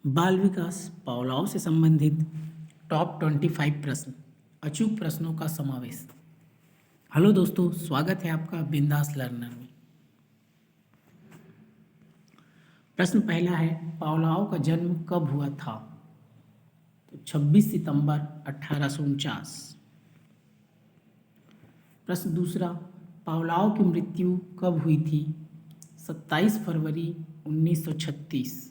बाल विकास पावलाव से संबंधित टॉप 25 प्रश्न, अचूक प्रश्नों का समावेश। हेलो दोस्तों, स्वागत है आपका बिंदास लर्नर में। प्रश्न पहला है, पावलाव का जन्म कब हुआ था? तो 26 सितंबर 1849। प्रश्न दूसरा, पावलाव की मृत्यु कब हुई थी? 27 फरवरी 1936।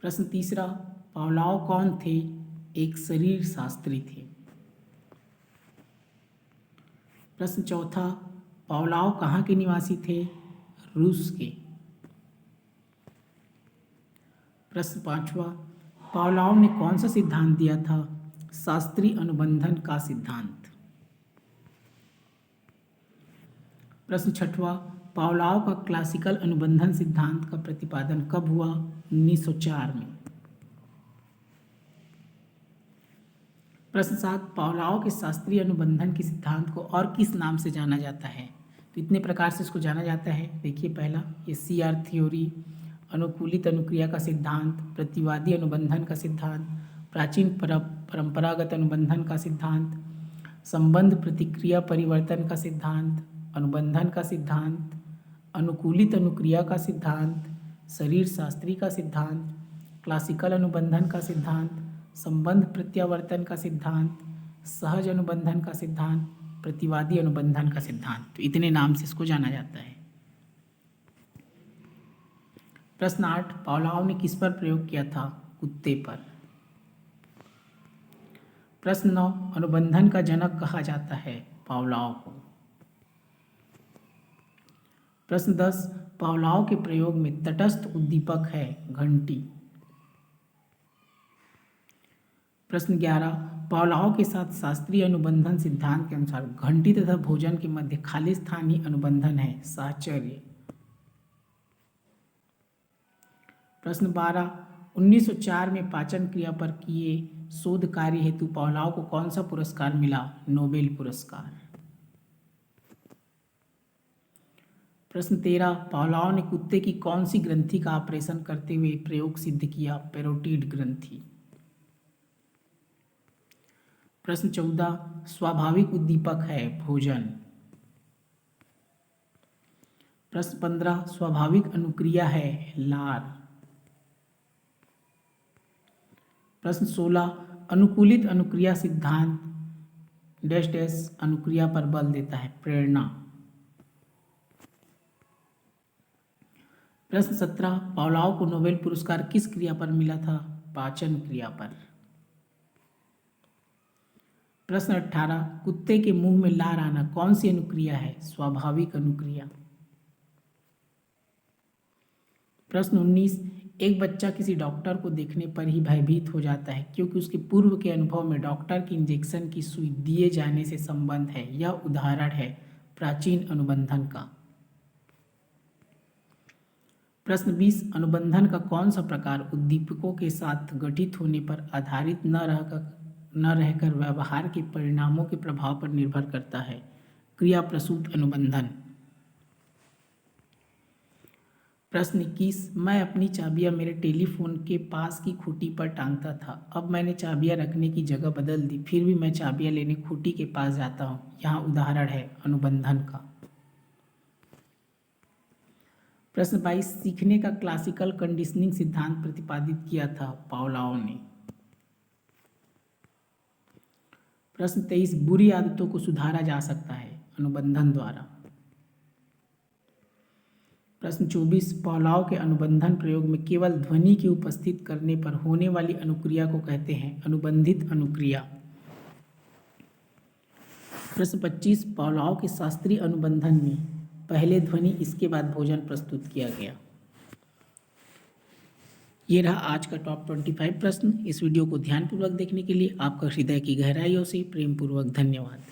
प्रश्न तीसरा, पावलाव कौन थे? एक शरीर शास्त्री थे। प्रश्न चौथा, पावलाव कहाँ के निवासी थे? रूस के। प्रश्न पांचवा, पावलाव ने कौन सा सिद्धांत दिया था? शास्त्रीय अनुबंधन का सिद्धांत। प्रश्न छठवा, पावलाव का क्लासिकल अनुबंधन सिद्धांत का प्रतिपादन कब हुआ? 1904 में। प्रश्न 7, पावलाव के शास्त्रीय अनुबंधन के सिद्धांत को और किस नाम से जाना जाता है? तो इतने प्रकार से इसको जाना जाता है। देखिए, पहला ये CR थ्योरी, अनुकूलित अनुक्रिया का सिद्धांत, प्रतिवादी अनुबंधन का सिद्धांत, प्राचीन परंपरागत अनुबंधन का सिद्धांत, संबंध प्रतिक्रिया परिवर्तन का सिद्धांत, अनुबंधन का सिद्धांत, अनुकूलित अनुक्रिया का सिद्धांत, शरीर शास्त्री का सिद्धांत, क्लासिकल अनुबंधन का सिद्धांत, संबंध प्रत्यावर्तन का सिद्धांत, सहज अनुबंधन का सिद्धांत, प्रतिवादी अनुबंधन का सिद्धांत। तो इतने नाम से इसको जाना जाता है। प्रश्न 8, पावलाव ने किस पर प्रयोग किया था? कुत्ते पर। प्रश्न 9, अनुबंधन का जनक कहा जाता है पावलाव को। प्रश्न 10, पावलाव के प्रयोग में तटस्थ उद्दीपक है घंटी। प्रश्न 11, पावलाव के साथ शास्त्रीय अनुबंधन सिद्धांत के अनुसार घंटी तथा भोजन के मध्य खाली स्थान ही अनुबंधन है साहचर्य। प्रश्न 12, 1904 में पाचन क्रिया पर किए शोध कार्य हेतु पावलाव को कौन सा पुरस्कार मिला? नोबेल पुरस्कार। प्रश्न 13, पावलाव ने कुत्ते की कौन सी ग्रंथि का ऑपरेशन करते हुए प्रयोग सिद्ध किया? पैरोटिड ग्रंथि। प्रश्न 14, स्वाभाविक उद्दीपक है भोजन। प्रश्न 15, स्वाभाविक अनुक्रिया है लार। प्रश्न 16, अनुकूलित अनुक्रिया सिद्धांत डैश डैश अनुक्रिया पर बल देता है प्रेरणा। प्रश्न 17, पावलाव को नोबेल पुरस्कार किस क्रिया पर मिला था? पाचन क्रिया पर। प्रश्न 18, कुत्ते के मुंह में लार आना कौन सी अनुक्रिया है? स्वाभाविक अनुक्रिया। प्रश्न 19, एक बच्चा किसी डॉक्टर को देखने पर ही भयभीत हो जाता है क्योंकि उसके पूर्व के अनुभव में डॉक्टर की इंजेक्शन की सुई दिए जाने से संबंध है। यह उदाहरण है प्राचीन अनुबंधन का। प्रश्न 20, अनुबंधन का कौन सा प्रकार उद्दीपकों के साथ गठित होने पर आधारित न रहकर व्यवहार के परिणामों के प्रभाव पर निर्भर करता है? क्रिया प्रसूत अनुबंधन। प्रश्न 21, मैं अपनी चाबियां मेरे टेलीफोन के पास की खूंटी पर टांगता था। अब मैंने चाबियां रखने की जगह बदल दी, फिर भी मैं चाबियां लेने खूंटी के पास जाता हूँ। यहाँ उदाहरण है अनुबंधन का। प्रश्न 22, सीखने का क्लासिकल कंडीशनिंग सिद्धांत प्रतिपादित किया था पावलाव ने। प्रश्न 23, बुरी आदतों को सुधारा जा सकता है अनुबंधन द्वारा। प्रश्न 24, पावलाव के अनुबंधन प्रयोग में केवल ध्वनि की उपस्थित करने पर होने वाली अनुक्रिया को कहते हैं अनुबंधित अनुक्रिया। प्रश्न 25, पावलाव के शास्त्रीय अनुबंधन में पहले ध्वनि इसके बाद भोजन प्रस्तुत किया गया। ये रहा आज का टॉप 25 प्रश्न। इस वीडियो को ध्यानपूर्वक देखने के लिए आपका हृदय की गहराइयों से प्रेमपूर्वक धन्यवाद।